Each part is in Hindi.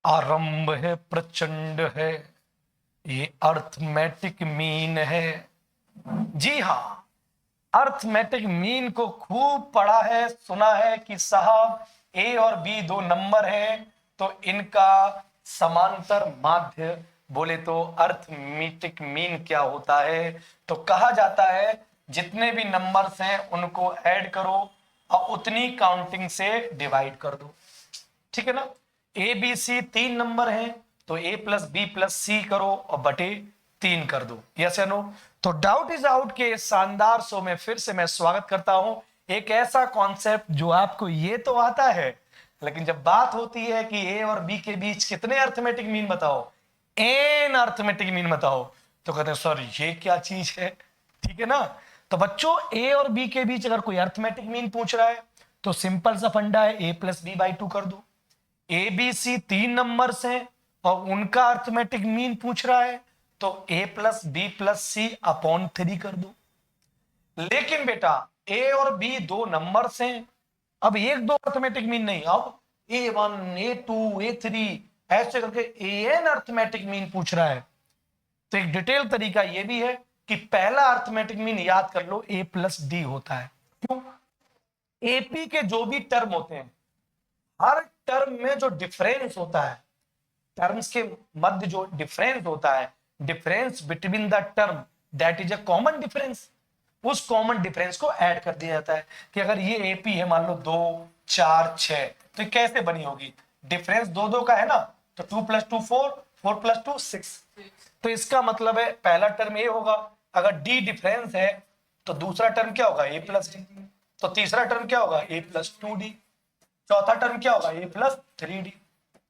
आरंभ है प्रचंड है, ये अर्थमेटिक मीन है। जी हाँ, अर्थमेटिक मीन को खूब पढ़ा है, सुना है कि साहब ए और बी दो नंबर हैं तो इनका समांतर माध्य बोले तो अर्थमेटिक मीन क्या होता है। तो कहा जाता है जितने भी नंबर्स हैं उनको ऐड करो और उतनी काउंटिंग से डिवाइड कर दो। ठीक है ना। ए बी सी तीन नंबर हैं तो ए प्लस बी प्लस सी करो और बटे 3 कर दो। यस या नो। तो डाउट इज आउट के शानदार शो में फिर से मैं स्वागत करता हूं। एक ऐसा कॉन्सेप्ट जो आपको ये तो आता है, लेकिन जब बात होती है कि ए और बी के बीच कितने अर्थमेटिक मीन बताओ, एन अर्थमेटिक मीन बताओ, तो कहते हैं सर ये क्या चीज है। ठीक है ना। तो बच्चों ए और बी के बीच अगर कोई अर्थमेटिक मीन पूछ रहा है तो सिंपल सा फंडा है, ए प्लस बी बाई 2 कर दो। ए बी सी तीन नंबर्स हैं और उनका अर्थमेटिक मीन पूछ रहा है तो A plus B plus C upon 3 कर दो। लेकिन बेटा ए और बी दो नंबर्स हैं, अब एक दो अर्थमेटिक मीन नहीं, अब A1 A2 A3 ऐसे करके एन अर्थमेटिक मीन पूछ रहा है। तो एक डिटेल तरीका यह भी है कि पहला अर्थमेटिक मीन याद कर लो ए प्लस डी होता है। क्यों? एपी के जो भी टर्म होते हैं, हर टर्म में जो डिफरेंस होता है, टर्म्स के मध्य जो डिफरेंस होता है, difference between the term, that is a common difference. उस कॉमन डिफरेंस को ऐड कर दिया जाता है कि अगर ये एपी है मान लो 2 4 6, तो कैसे बनी होगी, डिफरेंस दो दो का है ना, तो 2 + 2 4, 4 + 2 6। तो इसका मतलब है पहला टर्म ए होगा, अगर डी डिफरेंस है तो दूसरा टर्म क्या होगा, ए प्लस डी। तो तीसरा टर्म क्या होगा, ए प्लस 2d। चौथा टर्म क्या होगा, ए प्लस 3d।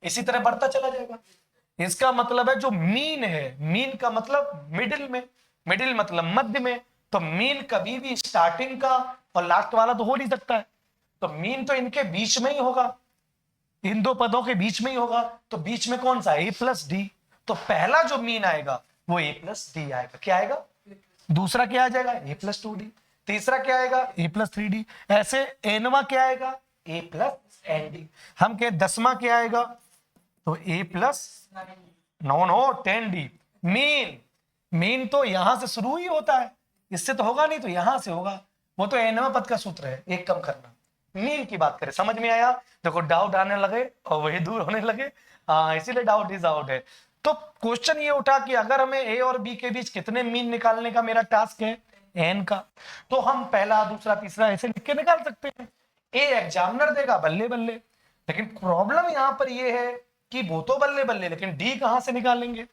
इसी तरह बढ़ता चला जाएगा। इसका मतलब है जो मीन है, मीन का मतलब मिडिल में, मिडिल मतलब मध्य में, तो मीन कभी भी स्टार्टिंग का और लास्ट वाला तो हो नहीं सकता है। तो मीन तो इनके बीच में ही होगा, इन दो पदों के बीच में ही होगा। तो बीच में कौन सा, ए प्लस डी। तो पहला जो मीन आएगा वो ए प्लस डी आएगा। क्या आएगा, दूसरा क्या आ जाएगा, ए प्लस 2d। तीसरा क्या आएगा, ए प्लस 3d। ऐसे एनवा क्या आएगा, ए प्लस एन डी। हम कहें 10वां क्या आएगा, तो A plus no no 10d। Mean, mean तो यहां से शुरू ही होता है, इससे तो होगा नहीं, तो यहां से होगा। वो तो एनवा पद का सूत्र है, एक कम करना। मीन की बात करें, समझ में आया। देखो डाउट आने लगे और वही दूर होने लगे, इसीलिए डाउट इज आउट है। तो क्वेश्चन ये उठा कि अगर हमें ए और बी के बीच कितने मीन निकालने का मेरा टास्क है, एन का, तो हम पहला दूसरा तीसरा ऐसे लिख के निकाल सकते हैं। ए एग्जामिनर देगा बल्ले बल्ले, लेकिन प्रॉब्लम यहां पर ये है कि वो तो बल्ले बल्ले, लेकिन डी कहां से निकालेंगे।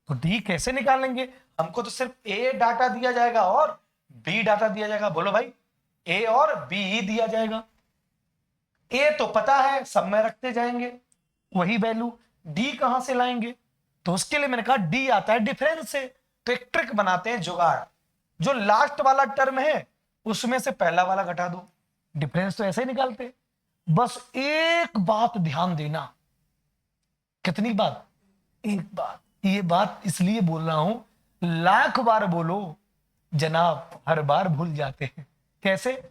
तो डी कैसे निकालेंगे, हमको तो सिर्फ ए डाटा दिया जाएगा और बी डाटा दिया जाएगा। बोलो भाई, ए और बी ही दिया जाएगा। ए तो पता है, सब में रखते जाएंगे वही वैल्यू। डी कहां से लाएंगे, तो उसके लिए मैंने कहा डी आता है डिफरेंस से। तो एक ट्रिक बनाते हैं, जुगाड़। जो लास्ट वाला टर्म है उसमें से पहला वाला घटा दो, डिफरेंस तो ऐसे ही निकालते। बस एक बात ध्यान देना, कितनी बात, एक बात। ये बात इसलिए बोल रहा हूं, लाख बार बोलो जनाब, हर बार भूल जाते हैं। कैसे,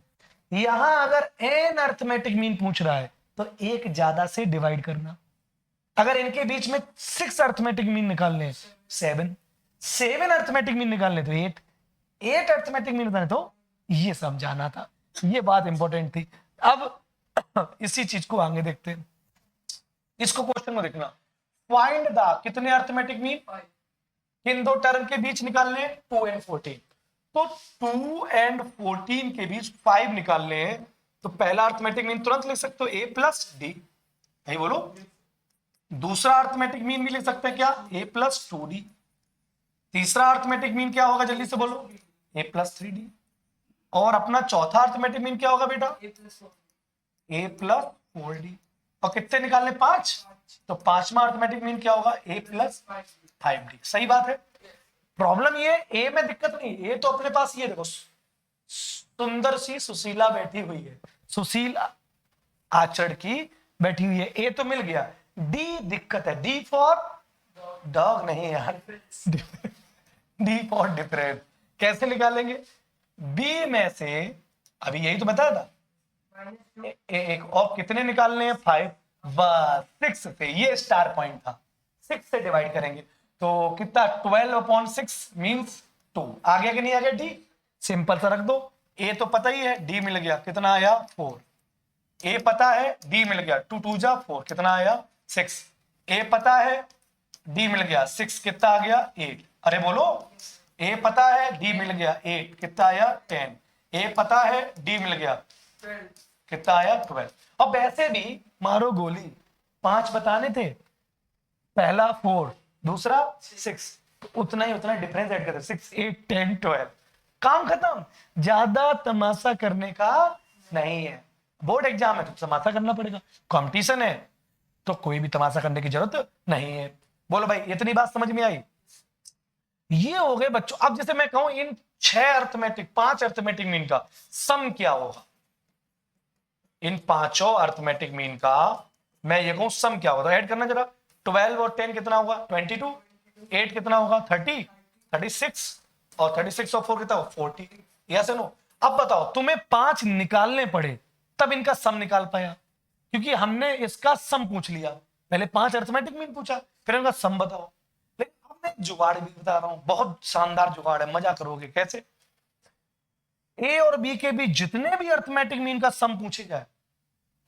यहां अगर एन अर्थमेटिक मीन पूछ रहा है तो एक ज्यादा से डिवाइड करना। अगर इनके बीच में 6 अर्थमेटिक मीन निकालने, 7 अर्थमेटिक मीन निकालने तो 8 अर्थमेटिक मीन निकालने, तो ये समझाना था, ये बात इंपॉर्टेंट थी। अब इसी चीज को आगे देखते हैं, इसको क्वेश्चन को देखना। फाइंड द कितने अर्थमेटिक मीन, इन दो टर्म के बीच निकालने, 2 और 14। तो 2 और 14 के बीच 5 निकालने हैं, तो पहला अर्थमेटिक मीन तुरंत लिख सकते हो, ए प्लस डी। यही बोलो। दूसरा अर्थमेटिक मीन भी लिख सकते हैं क्या, ए प्लस 2d। तीसरा अर्थमेटिक मीन क्या होगा, जल्दी से बोलो, ए प्लस 3d। और अपना चौथा अर्थमेटिक मीन क्या होगा बेटा, ए प्लस 4d। और कितने निकालने, 5। तो पांचवा अर्थमेटिक मीन क्या होगा, ए प्लस 5d। सही बात है। प्रॉब्लम ये, ए में दिक्कत नहीं, ए तो अपने पास ये देखो, सुंदर सी सुशीला बैठी हुई है, सुशील आचरण की बैठी हुई है, ए तो मिल गया। डी दिक्कत है, डी फॉर डॉग नहीं यार, डी फॉर डिफरेंट। कैसे निकालेंगे, बी में से, अभी यही तो बताया था, एक और कितने निकालने हैं, 5। बस 6 से, ये स्टार पॉइंट था, 6 से डिवाइड करेंगे तो कितना 12/6 मींस 2। आ गया कि नहीं आ गया? डी सिंपल सा रख दो। ए तो पता ही है, डी मिल गया, कितना आया 4। ए पता है, डी मिल गया, 2 2 जा 4, कितना आया 6। ए पता है, डी मिल गया 6, कितना आ गया 8। अरे बोलो, ए पता है, डी मिल गया 8, कितना आया 10। ए पता है, डी मिल गया, कितना आया 12। अब ऐसे भी मारो गोली, 5 बताने थे, पहला 4, दूसरा 6, उतना ही उतना डिफरेंस ऐड करते, 6 8 10 12, काम खत्म। ज्यादा तमाशा करने का नहीं है। बोर्ड एग्जाम है तो तमाशा करना पड़ेगा, कंपटीशन है तो कोई भी तमाशा करने की जरूरत नहीं है। बोलो भाई, इतनी बात समझ में आई? ये हो गए बच्चों। अब जैसे मैं कहूं इन 5 अर्थमेटिक मीन का सम क्या होगा, इन 5 अर्थमेटिक मीन का मैं ये कहूं सम क्या होगा, तो ऐड करना जरा। 12 और 10 कितना होगा 22, 8 कितना होगा 30, 36 और 36 और 4 कितना होगा 40। Yes no? अब बताओ, तुम्हें 5 निकालने पड़े तब इनका सम निकाल पाया, क्योंकि हमने इसका सम पूछ लिया, पहले 5 अर्थमेटिक मीन पूछा, फिर इनका सम बताओ। लेकिन अब मैं जुगाड़ भी बता रहा हूं, बहुत शानदार जुगाड़ है, मजा करोगे। कैसे? ए और बी के बीच जितने भी अर्थमेटिक मीन का सम पूछे जाए,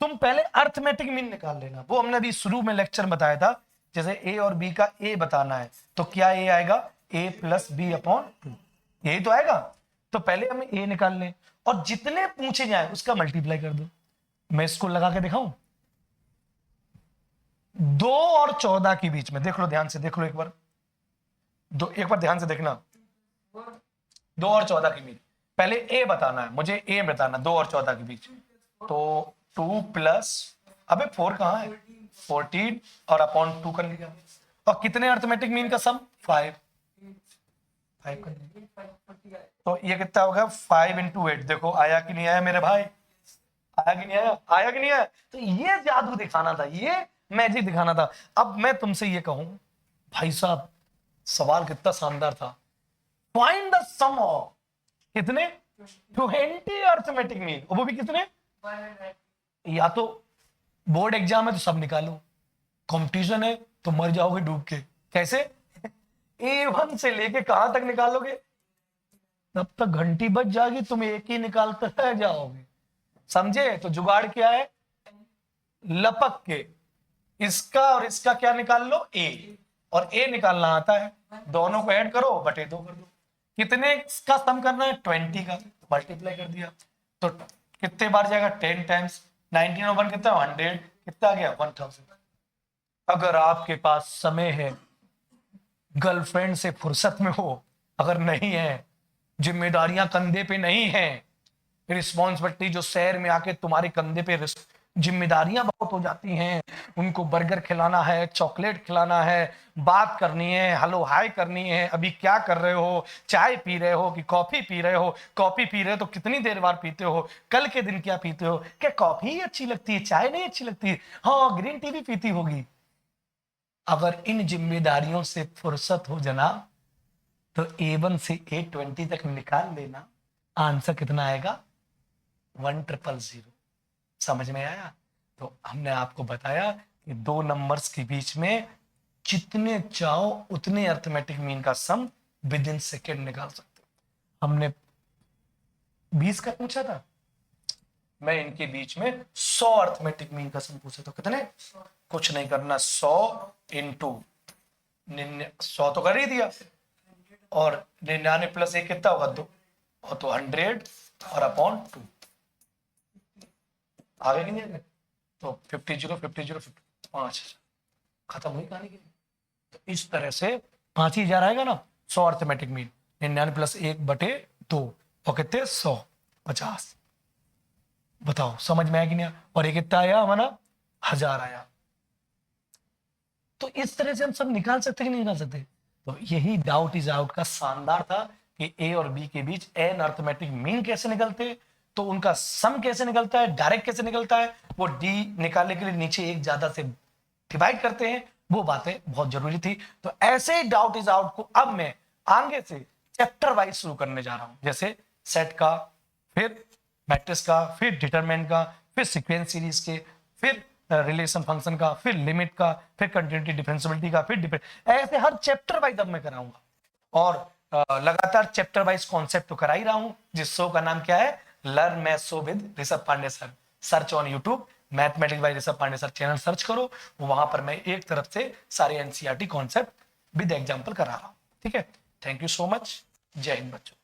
तुम पहले अर्थमेटिक मीन निकाल लेना। वो हमने अभी शुरू में लेक्चर बताया था, जैसे ए और बी का ए बताना है तो क्या ए आएगा, a + b/2, यही तो आएगा। तो पहले हमें ए निकाल लें और जितने पूछे जाए उसका मल्टीप्लाई कर दो। मैं इसको लगा के दिखाऊं, 2 और 14 के बीच में, देख लो ध्यान से, देख लो एक बार, एक बार ध्यान से देखना। 2 और 14 के बीच पहले ए बताना है, मुझे ए बताना 2 और 14 के बीच। तो 2 प्लस, अबे 4 कहां है, 14 और अपॉन 2 कर लिया। और कितने अर्थमेटिक मीन का सम 5 कर लिया। तो ये कितना होगा 5 × 8। देखो आया कि नहीं आया मेरे भाई, आया कि नहीं आया, आया कि नहीं आया? तो ये जादू दिखाना था, ये मैजिक दिखाना था। अब मैं तुमसे ये कहूं भाई साहब, सवाल कितना शानदार था, फाइंड द सम ऑफ कितने 20 अर्थमेटिक मीन, वो भी कितने, या तो बोर्ड एग्जाम है तो सब निकालो, कंपटीशन है तो मर जाओगे डूब के। कैसे? A1 से लेके कहां तक निकालोगे, तब तक घंटी बज जाएगी, तुम एक ही निकालते रह जाओगे। समझे? तो जुगाड़ क्या है, लपक के इसका और इसका क्या निकाल लो, ए, और ए निकालना आता है, दोनों को ऐड करो बटे 2 कर दो। कितने का सम करना है 20 का, मल्टीप्लाई कर दिया तो कितने बार जाएगा 10 टाइम्स 19 और 1 कितना 100, कितना आ गया 1000। अगर आपके पास समय है, गर्लफ्रेंड से फुर्सत में हो, अगर नहीं है, जिम्मेदारियां कंधे पे नहीं है, रिस्पॉन्सिबिलिटी जो शहर में आके तुम्हारे कंधे पे जिम्मेदारियां बहुत हो जाती हैं, उनको बर्गर खिलाना है, चॉकलेट खिलाना है, बात करनी है, हेलो हाय करनी है, अभी क्या कर रहे हो, चाय पी रहे हो कि कॉफी पी रहे हो, कॉफी पी रहे हो तो कितनी देर बाद पीते हो, कल के दिन क्या पीते हो, क्या कॉफी ही अच्छी लगती है, चाय नहीं अच्छी लगती, हाँ ग्रीन टी भी पीती होगी। अगर इन जिम्मेदारियों से फुर्सत हो जनाब, तो A1 से A20 तक निकाल लेना, आंसर कितना आएगा 1000। समझ में आया? तो हमने आपको बताया कि 2 नंबर्स के बीच में जितने चाहो उतने अर्थमेटिक मीन का सम विद इन सेकेंड निकाल सकते हो। हमने 20 का पूछा था, मैं इनके बीच में 100 अर्थमेटिक मीन का सम पूछा था। कितने? कुछ नहीं करना, 100 × 100 तो कर ही दिया, और 99 + 1 कितना होगा 2, और तो 100 और अपॉन 2 आगे नहीं आगे, तो 50 0 50 0 5 खत्म हुई कहानी की। तो इस तरह से 5000 आएगा ना, 100 अर्थमेटिक मीन, 99 + 1 बटे 2 और कितने 100 50। बताओ समझ में आया कि नहीं? और ये कितना आया हमारा 1000 आया। तो इस तरह से हम सब निकाल सकते कि नहीं निकाल सकते? तो यही डाउट इज आउट का शानदार था कि ए और बी के बीच एन अर्थमेटिक मीन कैसे निकलते, तो उनका सम कैसे निकलता है, डायरेक्ट कैसे निकलता है, वो डी निकालने के लिए नीचे एक ज्यादा से डिवाइड करते हैं, वो बातें बहुत जरूरी थी। तो ऐसे ही डाउट इज आउट को अब मैं आगे से चैप्टर वाइज शुरू करने जा रहा हूं, जैसे सेट का, फिर मैट्रिक्स का, फिर डिटरमिनेंट का, फिर सीक्वेंस सीरीज के, फिर रिलेशन फंक्शन का, फिर लिमिट का, फिर कंटिन्यूटी डिफरेंशियबिलिटी का, फिर ऐसे हर चैप्टर वाइज अब मैं कराऊंगा। और लगातार चैप्टर वाइज कॉन्सेप्ट तो करा ही रहा हूं, जिस शो का नाम क्या है, learn math show with Rishabh Pandey sir. Search on YouTube mathematics by Rishabh Pandey sir channel search करो, वहां पर मैं एक तरफ से सारे एनसीईआरटी कॉन्सेप्ट विद एग्जांपल करा रहा हूं। ठीक है, थैंक यू सो मच, जय हिंद बच्चों।